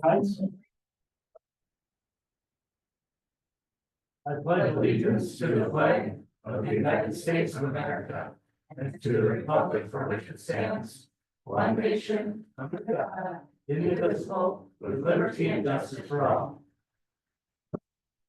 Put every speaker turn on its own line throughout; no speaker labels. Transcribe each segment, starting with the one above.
I pledge allegiance to the flag of the United States of America and to the republic for which it stands, one nation, under God, indivisible, with liberty and justice for all.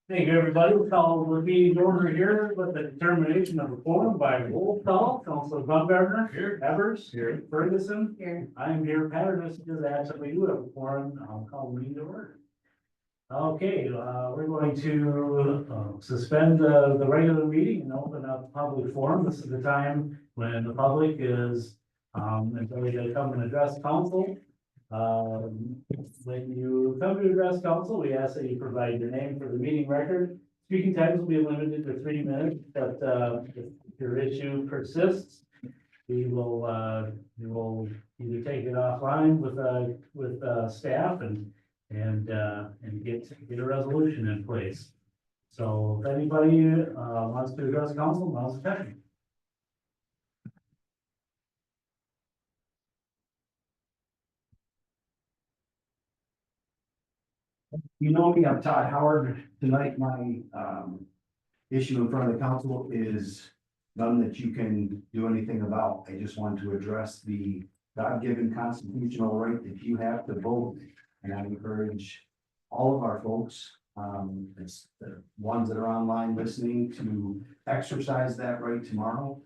Thank you, everybody. We'll call the meeting to order here with the determination of a quorum by roll call. Councilor Baumgartner. Here. Evers. Here. Ferguson. Here. I am here. Patterson is absent. We do have a quorum. I'll call the meeting to order. Okay, we're going to suspend the regular meeting and open up public forum. This is the time when the public is until they come and address council. When you come to address council, we ask that you provide your name for the meeting record. Speaking times will be limited to 3 minutes, but if your issue persists, we will either take it offline with staff and get a resolution in place. So if anybody wants to address council, now's the time.
You know me, I'm Todd Howard. Tonight, my issue in front of the council is none that you can do anything about. I just want to address the God-given constitutional right that you have to vote. And I encourage all of our folks, it's the ones that are online listening, to exercise that right tomorrow.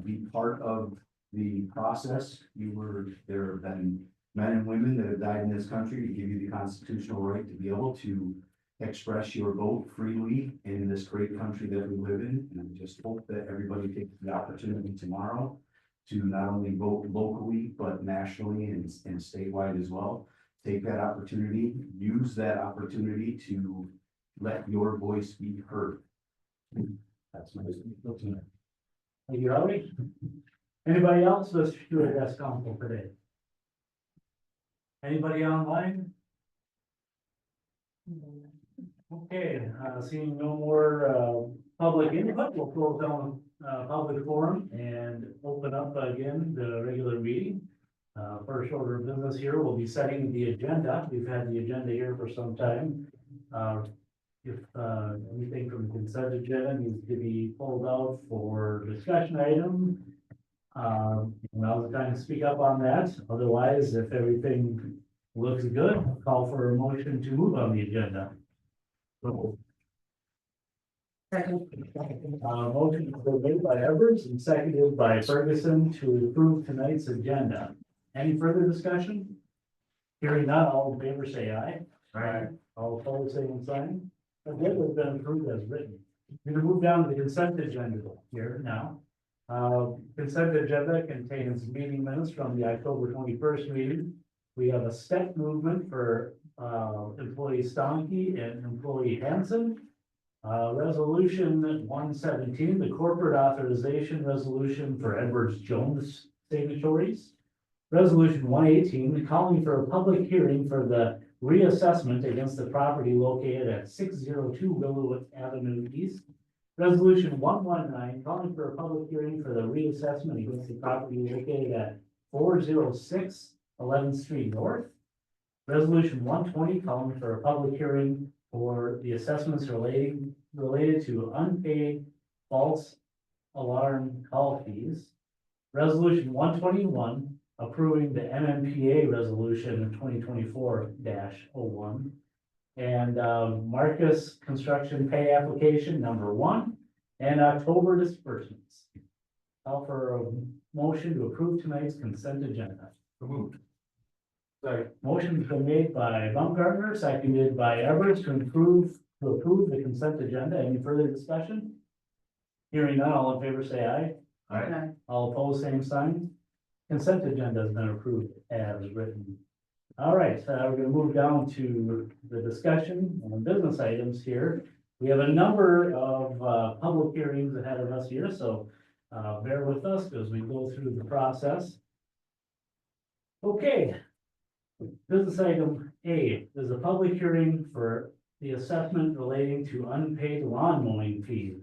Be part of the process. There have been men and women that have died in this country to give you the constitutional right to be able to express your vote freely in this great country that we live in. And I just hope that everybody takes the opportunity tomorrow to not only vote locally, but nationally and statewide as well. Take that opportunity, use that opportunity to let your voice be heard. That's my opinion.
Thank you, Robbie. Anybody else wish to address council today? Anybody online? Okay, seeing no more public input, we'll close down public forum and open up again the regular meeting. First order of business here will be setting the agenda. We've had the agenda here for some time. If anything from the consent agenda needs to be pulled out for discussion item, now's the time to speak up on that. Otherwise, if everything looks good, I'll call for a motion to move on the agenda.
Second.
Motion was made by Evers and seconded by Ferguson to approve tonight's agenda. Any further discussion? Hearing none, all in favor say aye.
Aye.
All opposed, same sign. Agenda has been approved as written. We're gonna move down to the consent agenda here now. Consent agenda contains meeting minutes from the October 21st meeting. We have a step movement for employee Stonke and employee Hanson. Resolution 117, the corporate authorization resolution for Edwards Jones signatories. Resolution 118, calling for a public hearing for the reassessment against the property located at 602 Willowwood Avenue East. Resolution 119, calling for a public hearing for the reassessment against the property located at 406 11th Street North. Resolution 120, calling for a public hearing for the assessments related to unpaid false alarm call fees. Resolution 121, approving the MMPA resolution 2024-01 and Marcus construction pay application number 1 and October disbursements. Call for a motion to approve tonight's consent agenda.
Moved.
Sorry. Motion's been made by Baumgartner, seconded by Evers to approve the consent agenda. Any further discussion? Hearing none, all in favor say aye.
Aye.
All opposed, same sign. Consent agenda has been approved as written. All right, we're gonna move down to the discussion on business items here. We have a number of public hearings ahead of us here, so bear with us as we go through the process. Okay. Business item A is a public hearing for the assessment relating to unpaid lawn mowing fees.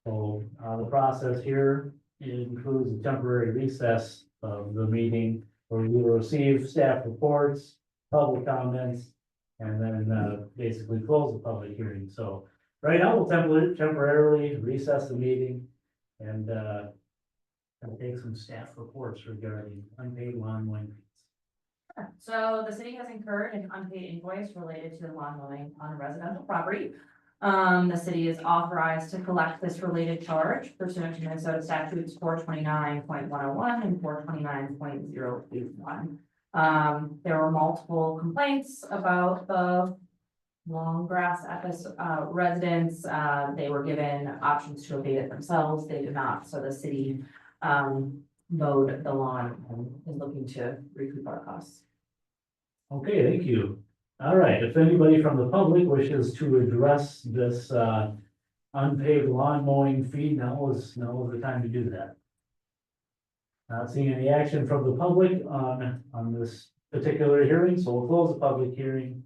So the process here includes a temporary recess of the meeting where we will receive staff reports, public comments, and then basically close the public hearing. So right now, we'll temporarily recess the meeting and take some staff reports regarding unpaid lawn mowing fees.
So the city has incurred an unpaid invoice related to lawn mowing on a residential property. The city is authorized to collect this related charge pursuant to Minnesota statutes 429.101 and 429.081. There were multiple complaints about the long grass at this residence. They were given options to abate it themselves. They did not, so the city mowed the lawn and is looking to recoup our costs.
Okay, thank you. All right, if anybody from the public wishes to address this unpaid lawn mowing fee, now is the time to do that. Not seeing any action from the public on this particular hearing, so we'll close the public hearing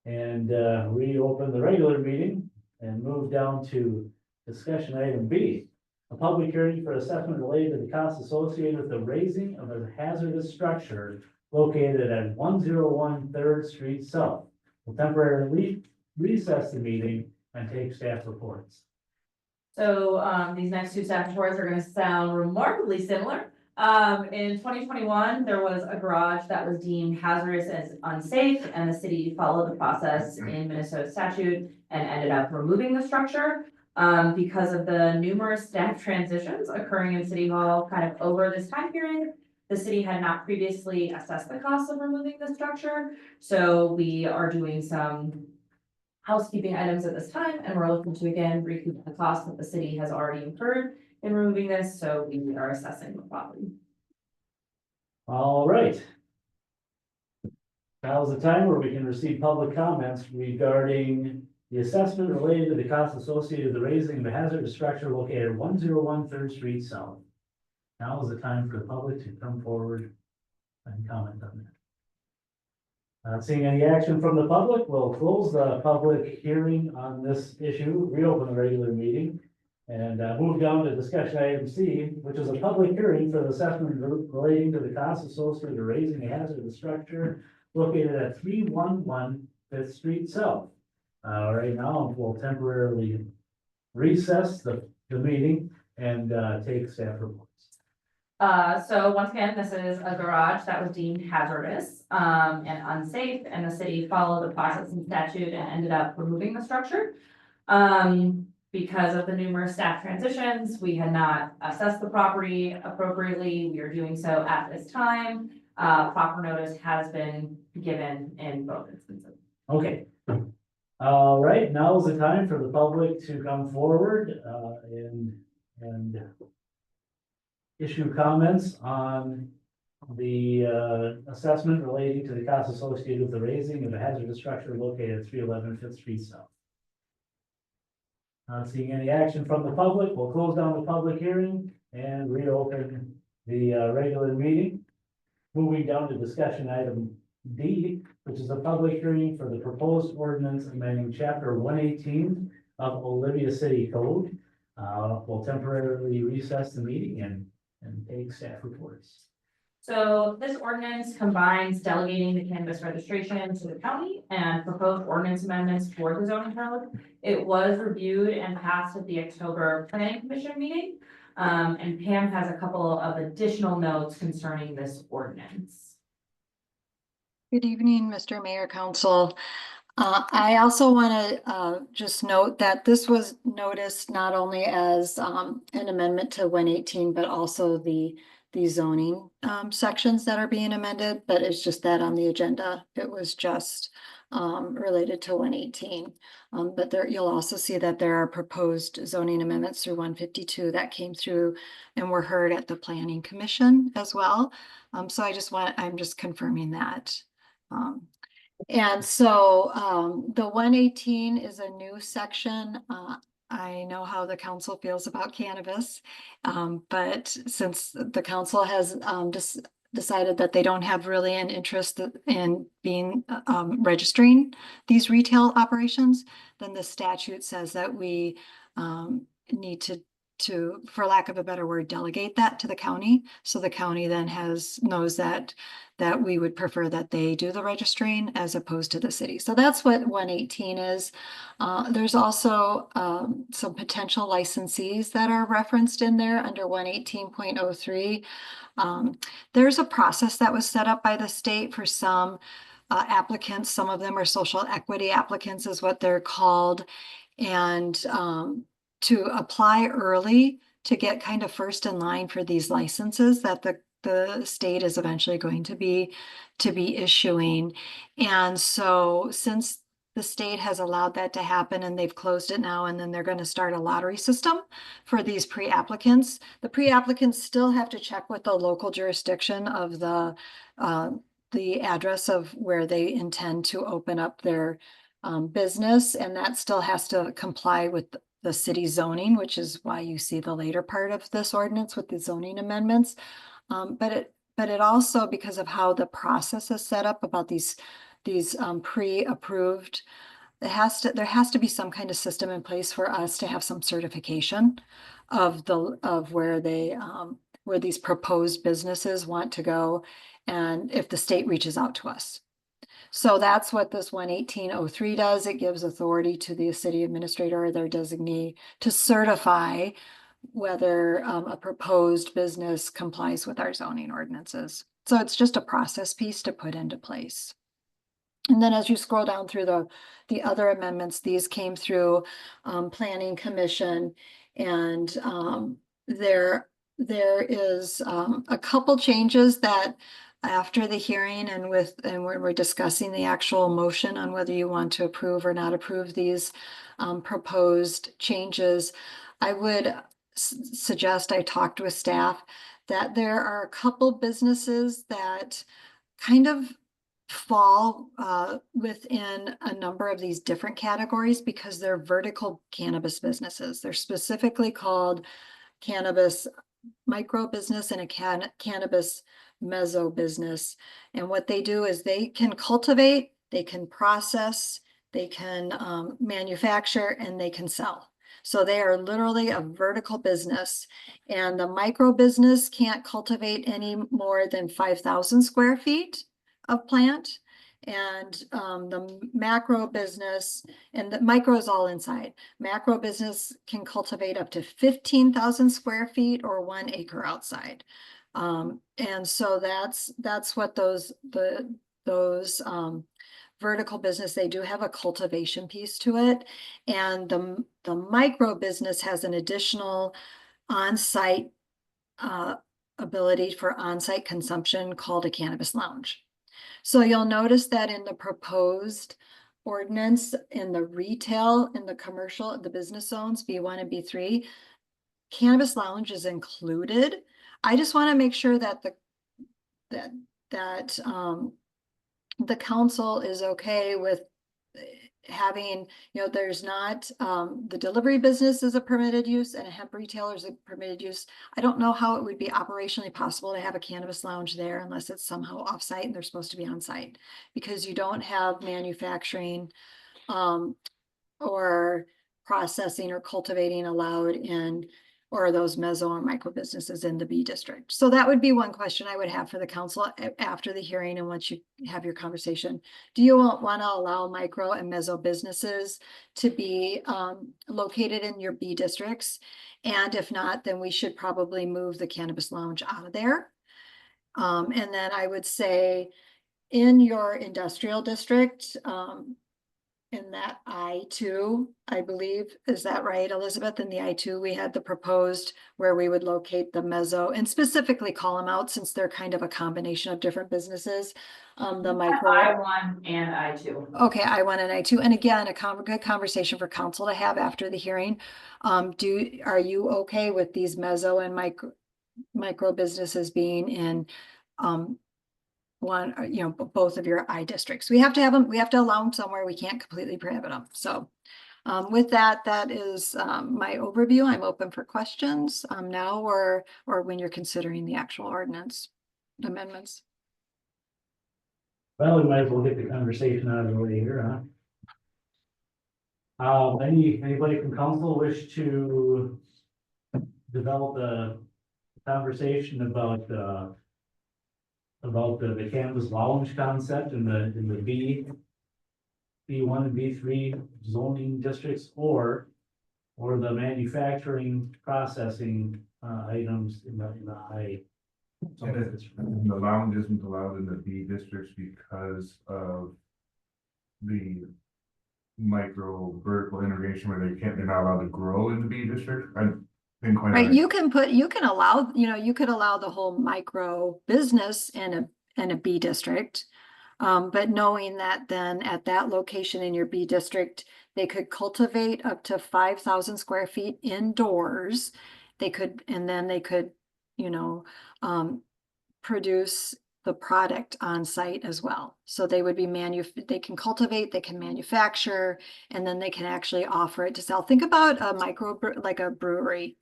and reopen the regular meeting and move down to discussion item B. A public hearing for assessment related to the costs associated with the raising of a hazardous structure located at 101 3rd Street South. We'll temporarily recess the meeting and take staff reports.
So these next two staff reports are going to sound remarkably similar. In 2021, there was a garage that was deemed hazardous as unsafe, and the city followed the process in Minnesota statute and ended up removing the structure. Because of the numerous staff transitions occurring in City Hall kind of over this time period, the city had not previously assessed the cost of removing the structure. So we are doing some housekeeping items at this time, and we're looking to again recoup the cost that the city has already incurred in removing this. So we are assessing the property.
All right. Now is the time where we can receive public comments regarding the assessment related to the costs associated with the raising of a hazardous structure located at 101 3rd Street South. Now is the time for the public to come forward and comment on that. Not seeing any action from the public, we'll close the public hearing on this issue, reopen the regular meeting, and move down to discussion item C, which is a public hearing for the assessment relating to the costs associated with raising a hazardous structure located at 311 5th Street South. Right now, we'll temporarily recess the meeting and take staff reports.
So once again, this is a garage that was deemed hazardous and unsafe, and the city followed the process and statute and ended up removing the structure. Because of the numerous staff transitions, we had not assessed the property appropriately. We are doing so at this time. Proper notice has been given in both instances.
Okay. All right, now is the time for the public to come forward and issue comments on the assessment relating to the costs associated with the raising of a hazardous structure located at 311 5th Street South. Not seeing any action from the public, we'll close down the public hearing and reopen the regular meeting. Moving down to discussion item D, which is a public hearing for the proposed ordinance amending chapter 118 of Olivia City Code. We'll temporarily recess the meeting and take staff reports.
So this ordinance combines delegating the cannabis registration to the county and proposed ordinance amendments for the zoning code. It was reviewed and passed at the October Planning Commission meeting. And Pam has a couple of additional notes concerning this ordinance.
Good evening, Mr. Mayor, Council. I also want to just note that this was noticed not only as an amendment to 118, but also the zoning sections that are being amended, but it's just that on the agenda, it was just related to 118. But there, you'll also see that there are proposed zoning amendments through 152 that came through and were heard at the Planning Commission as well. So I'm just confirming that. And so the 118 is a new section. I know how the council feels about cannabis, but since the council has decided that they don't have really an interest in being registering these retail operations, then the statute says that we need to for lack of a better word, delegate that to the county. So the county then knows that we would prefer that they do the registering as opposed to the city. So that's what 118 is. There's also some potential licensees that are referenced in there under 118.03. There's a process that was set up by the state for some applicants. Some of them are social equity applicants is what they're called. And to apply early to get kind of first in line for these licenses that the state is eventually going to be issuing. And so since the state has allowed that to happen and they've closed it now, and then they're going to start a lottery system for these pre-applicants. The pre-applicants still have to check with the local jurisdiction of the address of where they intend to open up their business, and that still has to comply with the city zoning, which is why you see the later part of this ordinance with the zoning amendments. But it also, because of how the process is set up about these pre-approved, there has to be some kind of system in place for us to have some certification of where these proposed businesses want to go, and if the state reaches out to us. So that's what this 118.03 does. It gives authority to the city administrator or their designee to certify whether a proposed business complies with our zoning ordinances. So it's just a process piece to put into place. And then as you scroll down through the other amendments, these came through Planning Commission, and there is a couple changes that after the hearing and when we're discussing the actual motion on whether you want to approve or not approve these proposed changes, I would suggest I talked with staff that there are a couple businesses that kind of fall within a number of these different categories because they're vertical cannabis businesses. They're specifically called cannabis micro business and a cannabis meso business. And what they do is they can cultivate, they can process, they can manufacture, and they can sell. So they are literally a vertical business. And the micro business can't cultivate any more than 5,000 square feet of plant. And the macro business, and the micro is all inside. Macro business can cultivate up to 15,000 square feet or 1 acre outside. And so that's what those vertical business, they do have a cultivation piece to it. And the micro business has an additional on-site ability for on-site consumption called a cannabis lounge. So you'll notice that in the proposed ordinance, in the retail, in the commercial, the business zones, B1 and B3, cannabis lounge is included. I just want to make sure that the council is okay with having, there's not, the delivery business is a permitted use and a hemp retailer is a permitted use. I don't know how it would be operationally possible to have a cannabis lounge there unless it's somehow offsite and they're supposed to be on site, because you don't have manufacturing or processing or cultivating allowed in, or those meso or micro businesses in the B district. So that would be one question I would have for the council after the hearing and once you have your conversation. Do you want to allow micro and meso businesses to be located in your B districts? And if not, then we should probably move the cannabis lounge out of there. And then I would say in your industrial district, in that I2, I believe, is that right, Elizabeth? In the I2, we had the proposed where we would locate the meso and specifically call them out since they're kind of a combination of different businesses. The micro
I1 and I2.
Okay, I1 and I2. And again, a good conversation for council to have after the hearing. Are you okay with these meso and micro businesses being in one, both of your I districts? We have to have them, we have to allow them somewhere. We can't completely prohibit them. So with that is my overview. I'm open for questions now or when you're considering the actual ordinance amendments.
Well, we might as well get the conversation out of the way here, huh? Anybody from council wish to develop a conversation about the cannabis lounge concept in the B1 and B3 zoning districts, or the manufacturing processing items in the high.
And the lounge isn't allowed in the B districts because of the micro vertical integration where they're not allowed to grow in the B district. I didn't quite.
Right, you can allow, you could allow the whole micro business in a B district. But knowing that then at that location in your B district, they could cultivate up to 5,000 square feet indoors. They could, and then they could, produce the product on site as well. So they would be they can cultivate, they can manufacture, and then they can actually offer it to sell. Think about a like a brewery.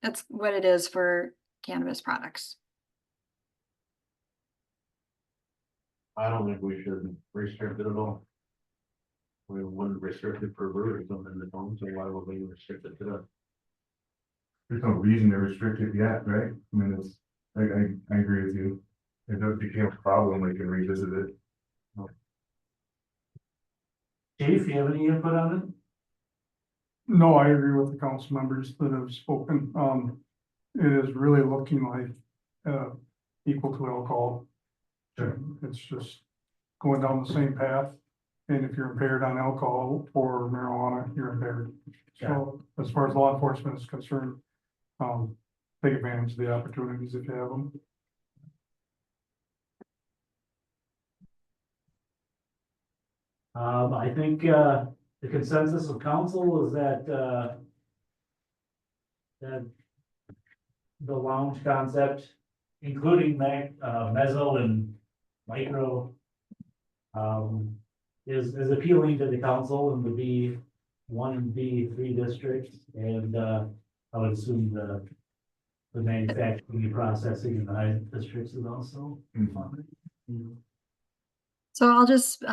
That's what it is for cannabis products.
I don't think we should restrict it at all. We wouldn't restrict it for breweries on the phone, so why would we restrict it to that?
There's no reason to restrict it yet, right? I mean, it's, I agree with you. If it became a problem, we can revisit it.
Chief, you have any input on it?
No, I agree with the council members that have spoken. It is really looking like equal to alcohol.
Sure.
It's just going down the same path. And if you're impaired on alcohol or marijuana, you're impaired. So as far as law enforcement is concerned, take advantage of the opportunities if you have them.
I think the consensus of council is that the lounge concept, including mezzo and micro, is appealing to the council in the B1 and B3 districts, and I would assume the manufacturing and processing in the high districts is also.
So I'll just,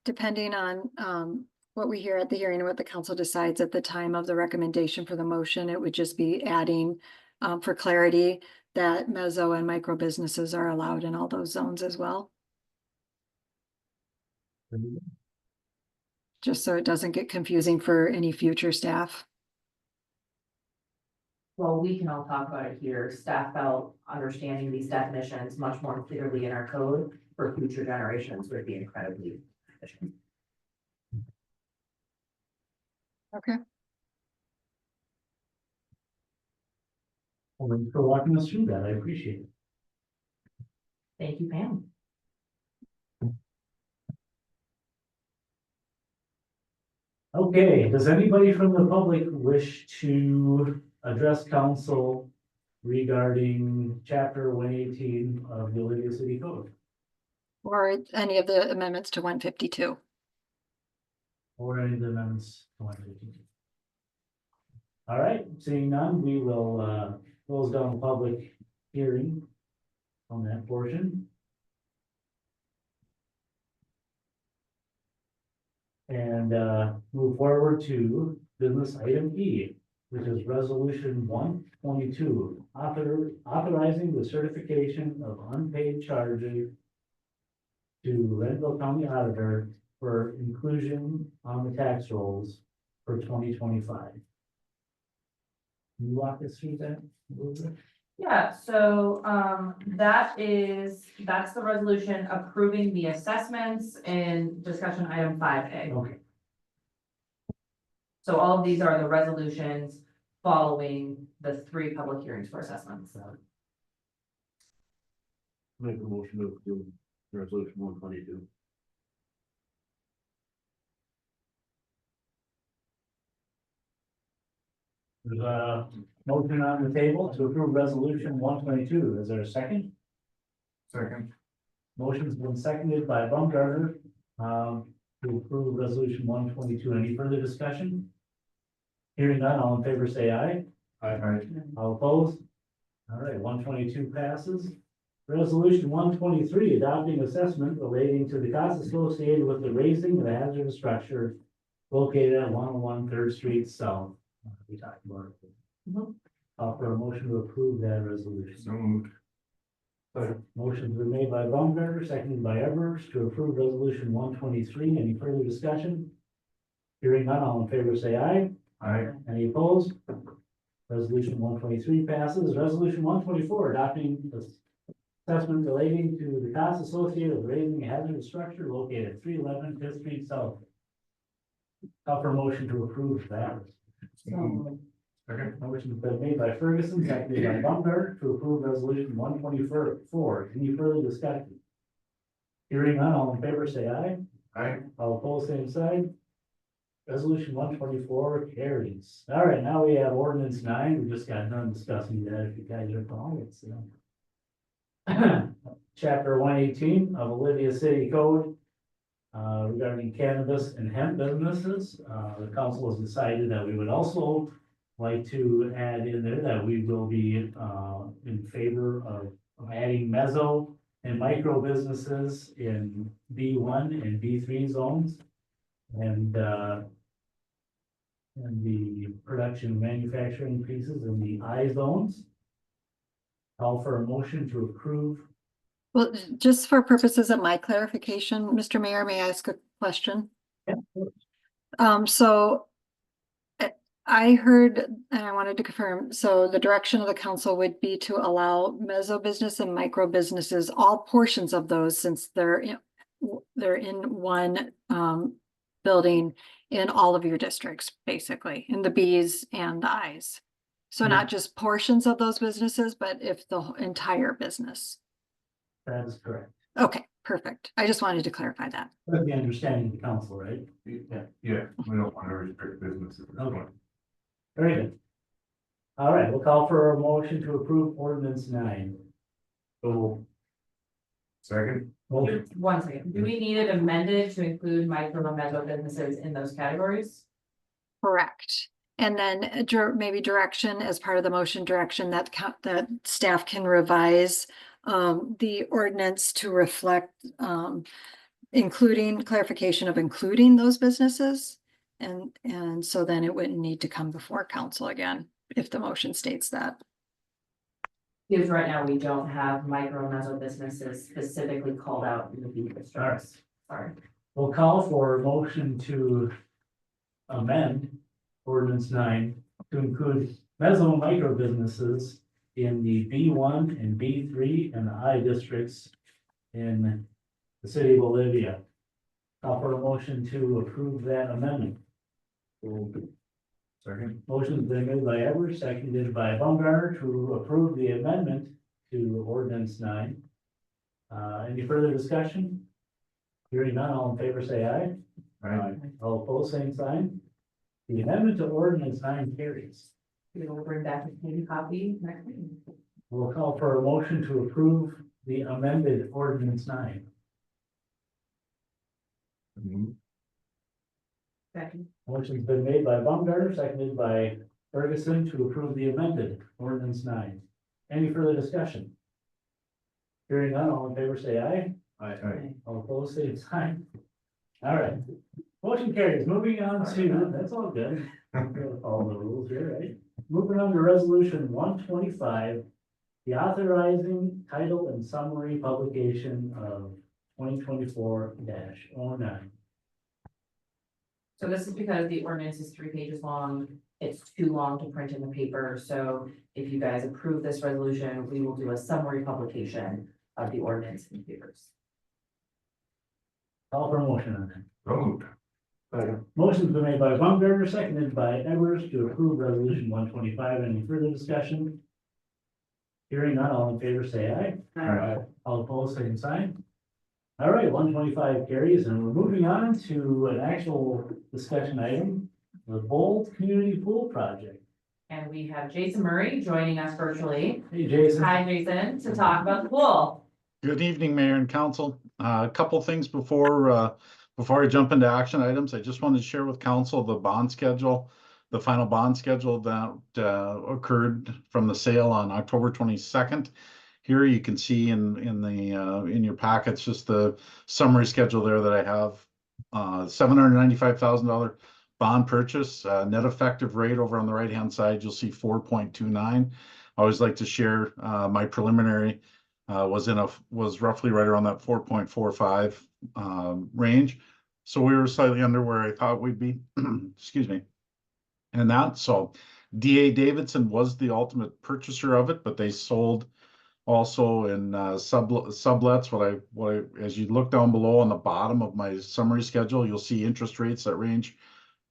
depending on what we hear at the hearing and what the council decides at the time of the recommendation for the motion, it would just be adding for clarity that mezzo and micro businesses are allowed in all those zones as well. Just so it doesn't get confusing for any future staff.
Well, we can all talk about it here. Staff felt understanding these definitions much more clearly in our code for future generations would be incredibly efficient.
Okay.
Well, thanks for walking us through that. I appreciate it.
Thank you, Pam.
Okay, does anybody from the public wish to address council regarding chapter 118 of the Olympia City Code?
Or any of the amendments to 152.
Or any of the amendments to 118? All right, seeing none, we will close down the public hearing on that portion. And move forward to business item E, which is resolution 122, authorizing the certification of unpaid charges to Renville County Auditor for inclusion on the tax rolls for 2025. Can you walk us through that a little bit?
Yeah, so that's the resolution approving the assessments in discussion item 5A.
Okay,
So all of these are the resolutions following the 3 public hearings for assessments.
Make a motion to approve resolution 122.
there's a motion on the table to approve resolution 122. Is there a second?
Second.
Motion's been seconded by Baumgartner to approve resolution 122. Any further discussion? Hearing none, all in favor say aye.
Aye.
All opposed? All right, 122 passes. Resolution 123, adopting assessment relating to the costs associated with the raising of a hazardous structure located at 101 3rd Street South. We talked about it. I'll for a motion to approve that resolution.
So moved.
Motion's been made by Baumgartner, seconded by Evers to approve resolution 123. Any further discussion? Hearing none, all in favor say aye.
Aye.
Any opposed? Resolution 123 passes. Resolution 124, adopting the assessment relating to the costs associated with raising a hazardous structure located at 311 Fifth Street South. Call for a motion to approve that.
So moved. Second.
Motion's been made by Ferguson, seconded by Baumgartner to approve resolution 124. Any further discussion? Hearing none, all in favor say aye.
Aye.
All opposed, same side. Resolution 124 carries. All right, now we have ordinance 9. We just got done discussing that. If you guys are following, it's chapter 118 of Olivia City Code regarding cannabis and hemp businesses. The council has decided that we would also like to add in there that we will be in favor of adding mezzo and micro businesses in B1 and B3 zones. And the production and manufacturing pieces in the I zones. Call for a motion to approve.
Well, just for purposes of my clarification, Mr. Mayor, may I ask a question? So I heard, and I wanted to confirm, so the direction of the council would be to allow mezzo business and micro businesses, all portions of those, since they're in one building in all of your districts, basically, in the Bs and the Is. So not just portions of those businesses, but if the entire business.
That is correct.
Okay, perfect. I just wanted to clarify that.
That's the understanding of the council, right?
Yeah, we don't want to restrict businesses.
Okay. Very good. All right, we'll call for a motion to approve ordinance 9. So.
Second.
Motion.
One second, do we need it amended to include micro and mezzo businesses in those categories?
Correct. And then maybe direction as part of the motion direction that that staff can revise the ordinance to reflect including clarification of including those businesses. And so then it wouldn't need to come before council again if the motion states that.
Because right now we don't have micro and mezzo businesses specifically called out in the B districts. Sorry.
We'll call for a motion to amend ordinance 9 to include mezzo and micro businesses in the B1 and B3 and the I districts in the city of Olivia. Call for a motion to approve that amendment.
Second.
Motion's been made by Evers, seconded by Baumgartner to approve the amendment to ordinance 9. Any further discussion? Hearing none, all in favor say aye.
Aye.
All opposed, same sign. The amendment to ordinance 9 carries.
We will bring back a community copy next meeting.
We'll call for a motion to approve the amended ordinance 9.
Moved.
Second.
Motion's been made by Baumgartner, seconded by Ferguson to approve the amended ordinance 9. Any further discussion? Hearing none, all in favor say aye.
Aye.
All opposed, same sign. All right, motion carries. Moving on to, that's all good. All the rules here, right? Moving on to resolution 125, the authorizing title and summary publication of 2024-09.
So this is because the ordinance is 3 pages long. It's too long to print in the paper. So if you guys approve this resolution, we will do a summary publication of the ordinance in papers.
Call for a motion on that.
So moved.
Motion's been made by Baumgartner, seconded by Evers to approve resolution 125. Any further discussion? Hearing none, all in favor say aye.
Aye.
All opposed, same sign. All right, 125 carries, and we're moving on to an actual discussion item, the Bold Community Pool Project.
And we have Jason Murray joining us virtually.
Hey, Jason.
Hi, Jason, to talk about the pool.
Good evening, Mayor and Council. A couple things before I jump into action items. I just wanted to share with Council the bond schedule, the final bond schedule that occurred from the sale on October 22nd. Here you can see in your packets just the summary schedule there that I have. $795,000 bond purchase, net effective rate over on the right-hand side, you'll see 4.29. I always like to share, my preliminary, was roughly right around that 4.45, range. So we were slightly under where I thought we'd be, excuse me. And that, so DA Davidson was the ultimate purchaser of it, but they sold also in sublets. As you look down below on the bottom of my summary schedule, you'll see interest rates that range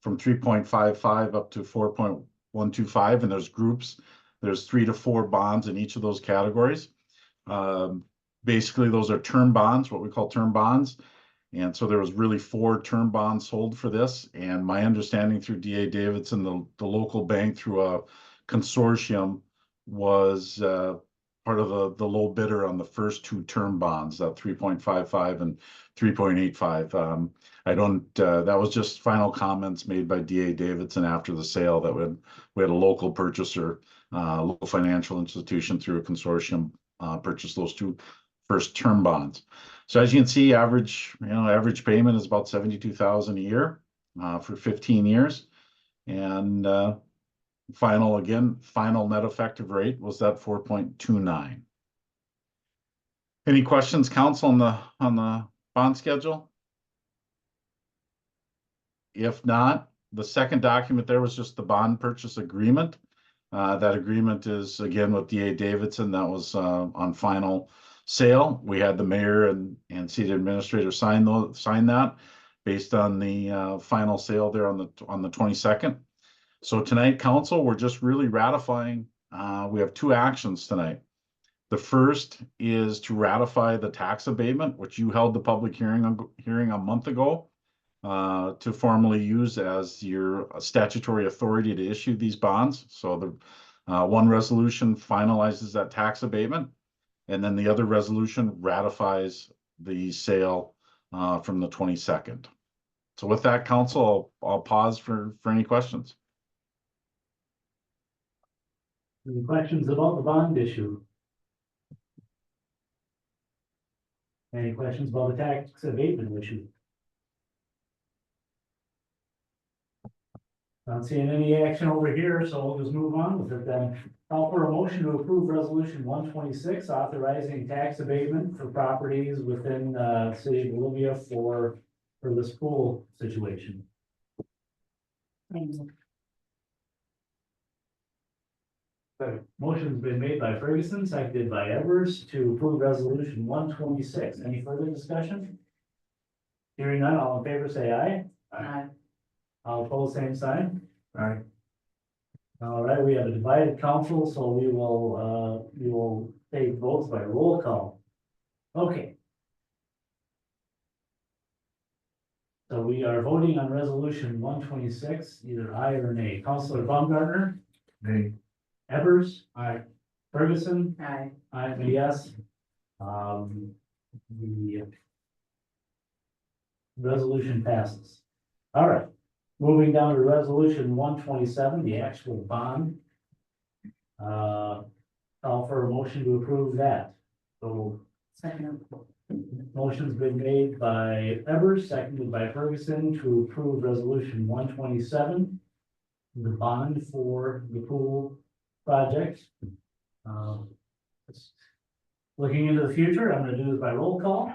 from 3.55 up to 4.125, and there's groups. There's 3 to 4 bonds in each of those categories. Basically, those are term bonds, what we call term bonds. And so there was really 4 term bonds sold for this. And my understanding through DA Davidson, the local bank through a consortium was part of the low bidder on the first 2 term bonds, that 3.55 and 3.85. I don't, that was just final comments made by DA Davidson after the sale that we had a local purchaser, local financial institution through a consortium purchase those 2 first term bonds. So as you can see, average payment is about $72,000 a year for 15 years. And final net effective rate was that 4.29. Any questions, council, on the bond schedule? If not, the second document there was just the bond purchase agreement. That agreement is again with DA Davidson. That was on final sale. We had the mayor and city administrator sign that based on the final sale there on the 22nd. So tonight, council, we're just really ratifying. We have 2 actions tonight. The first is to ratify the tax abatement, which you held the public hearing a month ago, to formally use as your statutory authority to issue these bonds. So the one resolution finalizes that tax abatement, and then the other resolution ratifies the sale from the 22nd. So with that, council, I'll pause for any questions.
Any questions about the bond issue? Any questions about the tax abatement issue? Not seeing any action over here, so we'll just move on with it then. Call for a motion to approve resolution 126, authorizing tax abatement for properties within the city of Bolivia for this pool situation. Motion's been made by Ferguson, seconded by Evers to approve resolution 126. Any further discussion? Hearing none, all in favor say aye.
Aye.
All opposed, same sign.
Aye.
All right, we have a divided council, so we will take votes by roll call. Okay. So we are voting on resolution 126, either aye or nay. Councilor Baumgartner,
Nay.
Evers, aye. Ferguson,
Aye.
I am a yes. The resolution passes. All right, moving down to resolution 127, the actual bond. Call for a motion to approve that. So
Second.
motion's been made by Evers, seconded by Ferguson to approve resolution 127, the bond for the pool project. Looking into the future, I'm gonna do this by roll call.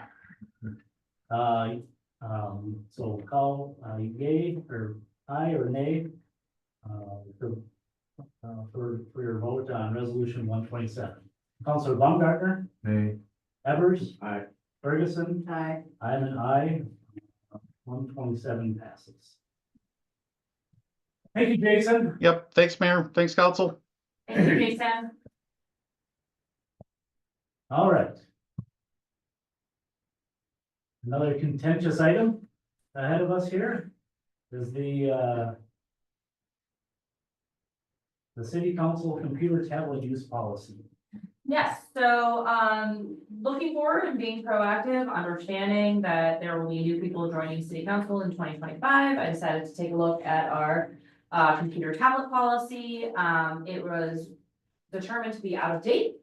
So call yay or aye or nay for your vote on resolution 127. Councilor Baumgartner,
Nay.
Evers,
Aye.
Ferguson,
Aye.
I'm an aye. 127 passes. Thank you, Jason.
Yep, thanks, Mayor. Thanks, council.
Thank you, Jason.
All right. Another contentious item ahead of us here is the city council computer tablet use policy.
Yes, so looking forward and being proactive, understanding that there will be new people joining city council in 2025, I decided to take a look at our computer tablet policy. It was determined to be out of date.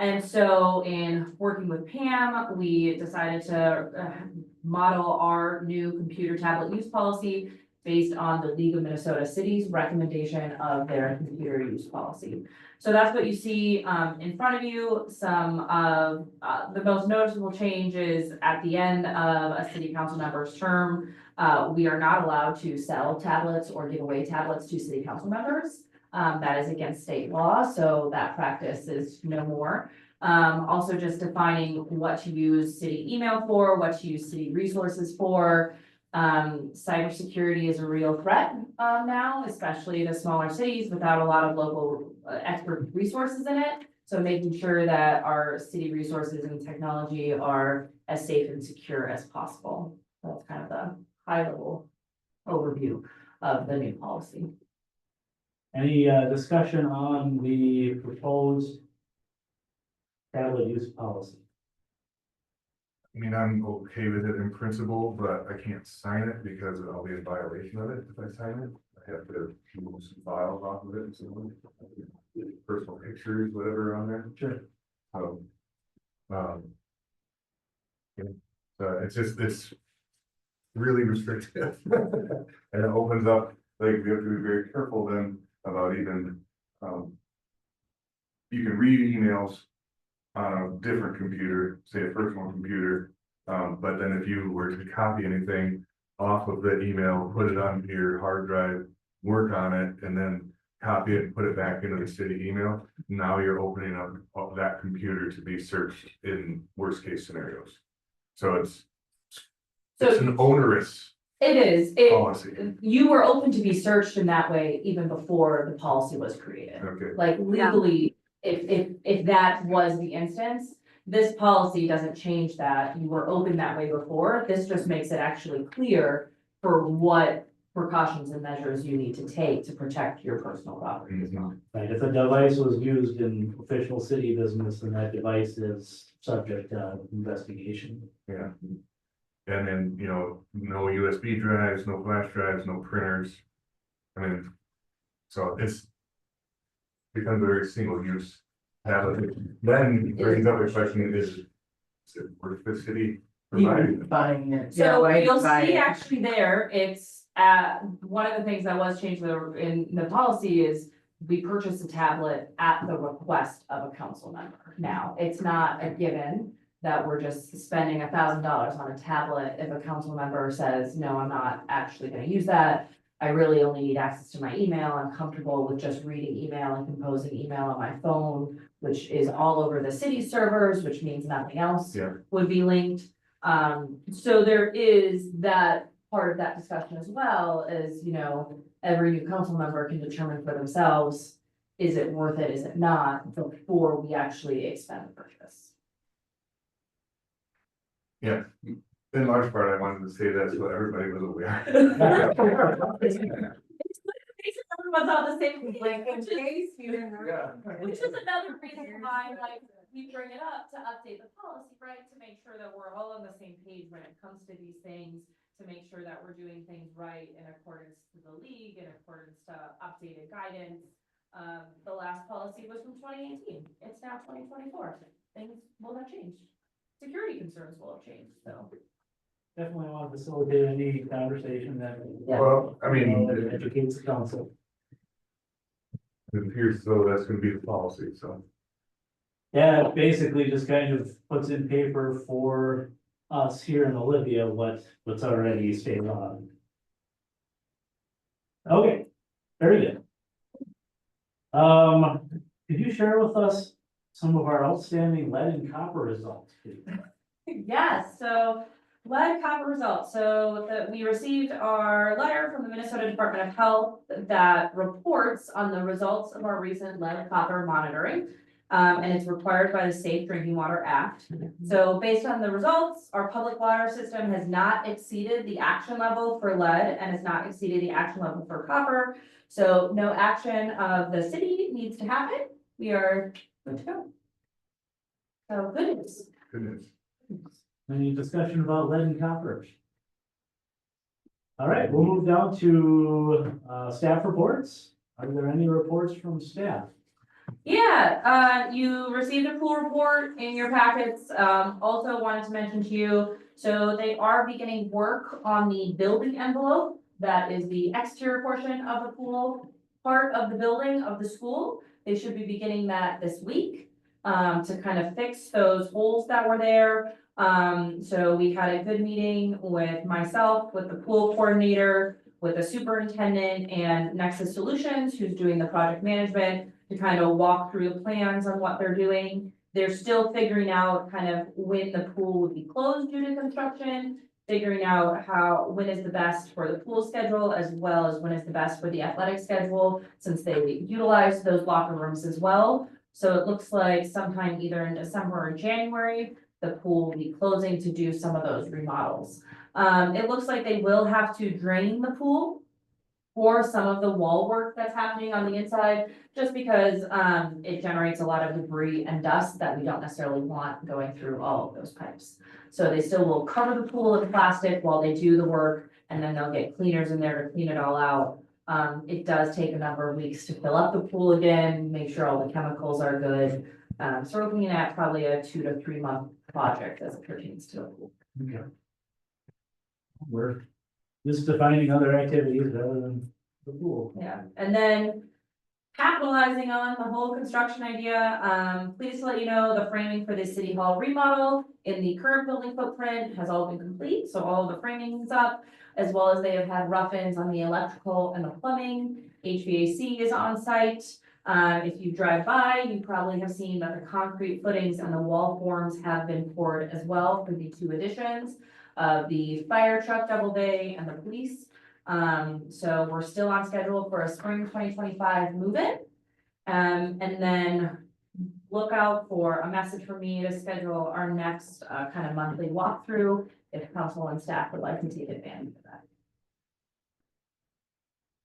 And so in working with Pam, we decided to model our new computer tablet use policy based on the League of Minnesota Cities recommendation of their computer use policy. So that's what you see in front of you. Some of the most noticeable changes at the end of a city council member's term. We are not allowed to sell tablets or give away tablets to city council members. That is against state law, so that practice is no more. Also just defining what to use city email for, what to use city resources for. Cybersecurity is a real threat now, especially to smaller cities without a lot of local expert resources in it. So making sure that our city resources and technology are as safe and secure as possible. That's kind of the high level overview of the new policy.
Any discussion on the proposed tablet use policy?
I mean, I'm okay with it in principle, but I can't sign it because I'll be in violation of it if I sign it. I have to move some files off of it and some personal pictures, whatever on there.
Sure.
So, yeah. So it's really restrictive. And it opens up, like, we have to be very careful then about even, you can read emails on a different computer, say a personal computer. But then if you were to copy anything off of the email, put it on your hard drive, work on it, and then copy it and put it back into the city email, now you're opening up that computer to be searched in worst case scenarios. So it's an onerous
It is,
policy.
you were open to be searched in that way even before the policy was created.
Okay,
Like legally, if that was the instance, this policy doesn't change that. You were open that way before. This just makes it actually clear for what precautions and measures you need to take to protect your personal property as well.
Right, if a device was used in official city business, then that device is subject to investigation.
yeah. And then, you know, no USB drives, no flash drives, no printers. I mean, so it's becomes a very single use tablet. Then brings up the question is it worth the city providing?
Buying it.
So you'll see actually there, it's, one of the things that was changed in the policy is we purchased a tablet at the request of a council member. Now, it's not a given that we're just spending $1,000 on a tablet if a council member says, no, I'm not actually gonna use that. I really only need access to my email. I'm comfortable with just reading email and composing email on my phone, which is all over the city servers, which means nothing else would be linked. So there is that part of that discussion as well as, you know, every new council member can determine for themselves, is it worth it, is it not, before we actually expend the purchase.
Yeah, in large part, I wanted to say that so everybody was aware.
Everyone's on the same page,
Like in case you didn't.
which is another reason why, like, we bring it up to update the policy, right? To make sure that we're all on the same page when it comes to these things, to make sure that we're doing things right in accordance to the league, in accordance to updated guidance. The last policy was from 2018. It's now 2024. Things will have changed. Security concerns will have changed, so.
Definitely want to facilitate any conversation that.
Well, I mean,
that educates the council.
it appears though that's gonna be the policy, so.
Yeah, it basically just kind of puts in paper for us here in Olivia what's already stated on. Okay, very good. Could you share with us some of our outstanding lead and copper results, please?
Yes, so lead copper results. So that we received our letter from the Minnesota Department of Health that reports on the results of our recent lead copper monitoring. And it's required by the Safe Drinking Water Act. So based on the results, our public water system has not exceeded the action level for lead and has not exceeded the action level for copper. So no action of the city needs to happen. We are good to go. So good news.
Goodness.
Any discussion about lead and copper? All right, we'll move down to staff reports. Are there any reports from staff?
Yeah, you received a pool report in your packets. Also wanted to mention to you, so they are beginning work on the building envelope that is the exterior portion of the pool, part of the building of the school. They should be beginning that this week, to kind of fix those holes that were there. So we had a good meeting with myself, with the pool coordinator, with the superintendent and Nexus Solutions, who's doing the project management, to kind of walk through the plans on what they're doing. They're still figuring out kind of when the pool would be closed due to construction, figuring out when is the best for the pool schedule, as well as when is the best for the athletic schedule, since they utilize those locker rooms as well. So it looks like sometime either in December or January, the pool will be closing to do some of those remodels. It looks like they will have to drain the pool for some of the wall work that's happening on the inside, just because it generates a lot of debris and dust that we don't necessarily want going through all of those pipes. So they still will cover the pool with plastic while they do the work, and then they'll get cleaners in there to clean it all out. It does take a number of weeks to fill up the pool again, make sure all the chemicals are good. So we're looking at probably a 2 to 3 month project as it pertains to the pool.
Okay. We're just defining other activities other than the pool.
Yeah, and then capitalizing on the whole construction idea, pleased to let you know the framing for the city hall remodel in the current building footprint has all been complete, so all of the framing is up, as well as they have had rough-ins on the electrical and the plumbing. HVAC is on site. If you drive by, you probably have seen that the concrete footings and the wall forms have been poured as well for the 2 additions of the fire truck double bay and the police. So we're still on schedule for a spring 2025 move-in. And then look out for a message from me to schedule our next kind of monthly walkthrough if council and staff would like to take advantage of that.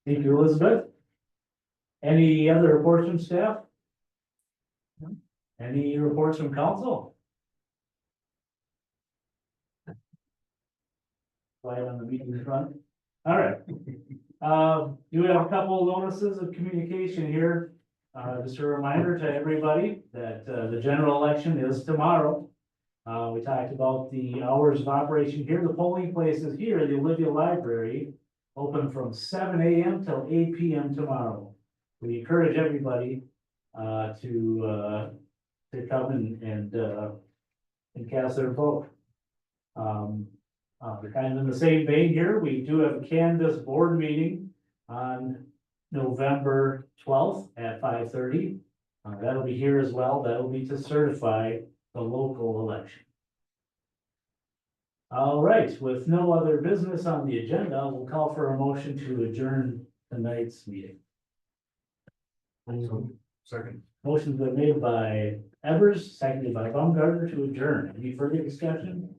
Thank you, Elizabeth. Any other reports from staff? Any reports from council? Quiet on the meeting front. All right. Do we have a couple of notices of communication here? Just a reminder to everybody that the general election is tomorrow. We talked about the hours of operation here. The polling place is here, the Olivia Library, open from 7 a.m. till 8 p.m. tomorrow. We encourage everybody to come and cast their vote. Kind of in the same vein here, we do have a Cannabis board meeting on November 12th at 5:30. That'll be here as well. That'll be to certify the local election. All right, with no other business on the agenda, we'll call for a motion to adjourn tonight's meeting.
Second.
Motion's been made by Evers, seconded by Baumgartner to adjourn. Any further discussion?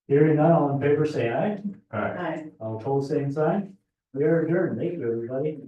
Hearing none, all in favor say aye.
All right.
All opposed, same sign. We are adjourned. Thank you, everybody.